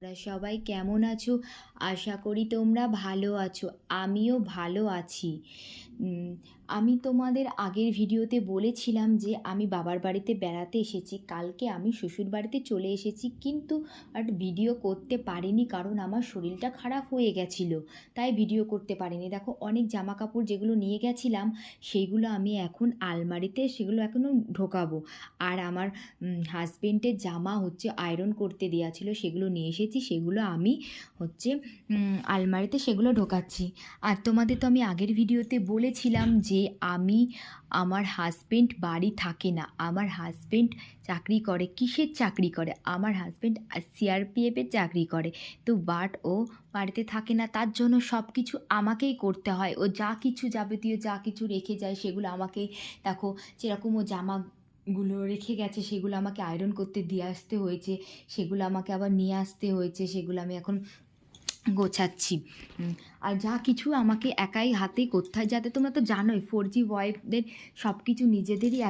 তোমরা সবাই কেমন আছো? আশা করি তোমরা ভালো আছো। আমিও ভালো আছি। আমি তোমাদের আগের ভিডিওতে বলেছিলাম যে আমি বাবার বাড়িতে বেড়াতে এসেছি। কালকে আমি শ্বশুর বাড়িতে চলে এসেছি, কিন্তু ভিডিও করতে পারিনি কারণ আমার শরীরটা খারাপ হয়ে গেছিলো, তাই ভিডিও করতে পারিনি। দেখো, অনেক জামা কাপড় যেগুলো নিয়ে গেছিলাম সেইগুলো আমি এখন আলমারিতে সেগুলো এখনও ঢোকাবো। আর আমার হাজবেন্ডের জামা হচ্ছে আয়রন করতে দেওয়া ছিল, সেগুলো নিয়ে এসেছি। সেগুলো আমি হচ্ছে আলমারিতে সেগুলো ঢোকাচ্ছি। আর তোমাদের তো আমি আগের ভিডিওতে বলেছিলাম যে আমার হাজবেন্ড বাড়ি থাকে না। আমার হাজবেন্ড চাকরি করে। কিসের চাকরি করে? আমার হাজবেন্ড সিআরপিএফের চাকরি করে। তো ও বাড়িতে থাকে না, তার জন্য সব কিছু আমাকেই করতে হয়। ও যা কিছু যাবতীয় যা কিছু রেখে যায় সেগুলো আমাকেই, দেখো যেরকম ও জামাগুলো রেখে গেছে সেগুলো আমাকে আয়রন করতে দিয়ে আসতে হয়েছে, সেগুলো আমাকে আবার নিয়ে আসতে হয়েছে, সেগুলো আমি এখন গোছাচ্ছি। আর যা কিছু আমাকে একাই হাতেই করতে হয়, যাতে তোমরা তো জানোই 4G ওয়াইফদের সব কিছু নিজেদেরই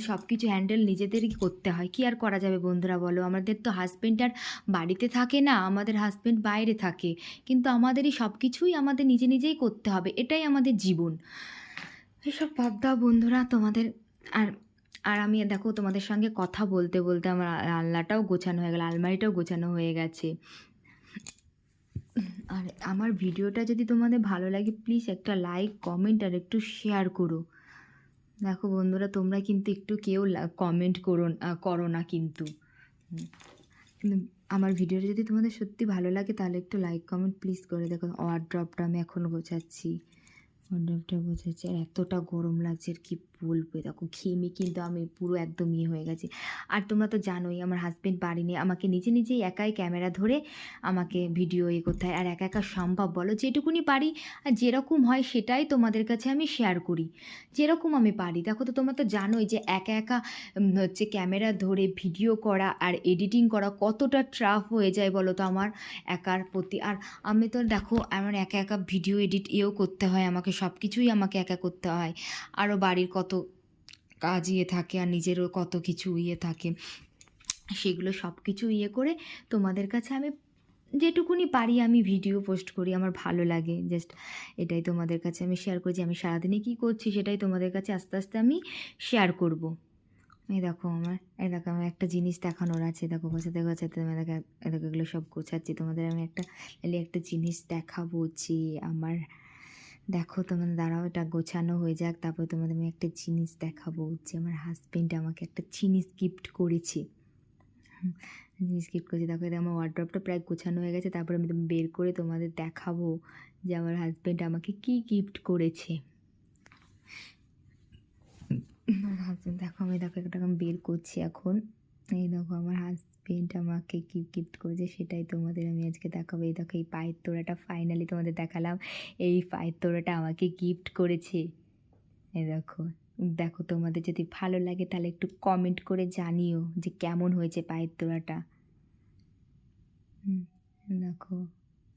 সব কিছু হ্যান্ডেল নিজেদেরই করতে হয়। কি আর করা যাবে বন্ধুরা, বলো? আমাদের তো হাজব্যান্ড আর বাড়িতে থাকে না, আমাদের হাজব্যান্ড বাইরে থাকে, কিন্তু আমাদেরই সব কিছুই আমাদের নিজেই করতে হবে। এটাই আমাদের জীবন। এসব বাদ দাও বন্ধুরা, তোমাদের আর আর আমি দেখো তোমাদের সঙ্গে কথা বলতে বলতে আমার আলনাটাও গোছানো হয়ে গেল, আলমারিটাও গোছানো হয়ে গেছে। আর আমার ভিডিওটা যদি তোমাদের ভালো লাগে, প্লিজ একটা লাইক, কমেন্ট আর একটু শেয়ার করো। দেখো বন্ধুরা, তোমরা কিন্তু একটু কেউ কমেন্ট করো না কিন্তু। আমার ভিডিওটা যদি তোমাদের সত্যি ভালো লাগে তাহলে একটু লাইক কমেন্ট প্লিজ করে দেখো। ওয়ার্ড্রপটা আমি এখন গোছাচ্ছি, ওয়ার্ড্রপটা গোছাচ্ছি। আর এতটা গরম লাগছে আর কি বলবো। দেখো ঘেমে কিন্তু আমি পুরো একদম হয়ে গেছি। আর তোমরা তো জানোই আমার হাজবেন্ড বাড়ি নেই, আমাকে নিজেই একাই ক্যামেরা ধরে আমাকে ভিডিও করতে হয়। আর একা একা সম্ভব বলো? যেটুকুনি পারি আর যেরকম হয় সেটাই তোমাদের কাছে আমি শেয়ার করি, যেরকম আমি পারি। দেখো তো তোমরা তো জানোই যে একা একা হচ্ছে ক্যামেরা ধরে ভিডিও করা আর এডিটিং করা কতটা টাফ হয়ে যায় বলো তো আমার একার প্রতি। আর আমি তো দেখো আমার একা একা ভিডিও এডিট করতে হয়, আমাকে সব কিছুই আমাকে একা করতে হয়। আরও বাড়ির কত কাজ থাকে আর নিজেরও কত কিছু থাকে, সেগুলো সব কিছু করে তোমাদের কাছে আমি যেটুকুনি পারি আমি ভিডিও পোস্ট করি। আমার ভালো লাগে, জাস্ট এটাই তোমাদের কাছে আমি শেয়ার করি যে আমি সারাদিনে কী করছি, সেটাই তোমাদের কাছে আস্তে আস্তে আমি শেয়ার করব। এই দেখো আমার একটা জিনিস দেখানোর আছে। দেখো গোছাতে গোছাতে আমি দেখো এগুলো সব গোছাচ্ছি। তোমাদের আমি একটা জিনিস দেখাবো যে আমার, দেখো তোমাদের দাঁড়াও, এটা গোছানো হয়ে যাক, তারপর তোমাদের আমি একটা জিনিস দেখাবো যে আমার হাজবেন্ড আমাকে একটা জিনিস গিফট করেছে। দেখো, এটা আমার ওয়ার্ড্রপটা প্রায় গোছানো হয়ে গেছে। তারপরে আমি বের করে তোমাদের দেখাবো যে আমার হাজবেন্ড আমাকে কি গিফট করেছে। আমার হাজবেন্ড দেখো এটা আমি বের করছি এখন। এই দেখো আমার হাজবেন্ড আমাকে কি গিফট করেছে সেটাই তোমাদের আমি আজকে দেখাবো। এই দেখো এই পায়ের তোড়াটা ফাইনালি তোমাদের দেখালাম। এই পায়ের তোড়াটা আমাকে গিফট করেছে। এই দেখো, দেখো তোমাদের যদি ভালো লাগে তাহলে একটু কমেন্ট করে জানিও যে কেমন হয়েছে পায়ের তোড়াটা। দেখো,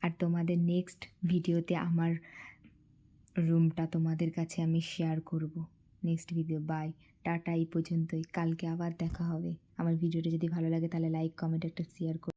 আর তোমাদের নেক্সট ভিডিওতে আমার রুমটা তোমাদের কাছে আমি শেয়ার করব নেক্সট ভিডিও। বাই, টাটা, এই পর্যন্তই। কালকে আবার দেখা হবে। আমার ভিডিওটা যদি ভালো লাগে তাহলে লাইক কমেন্ট একটা শেয়ার করো।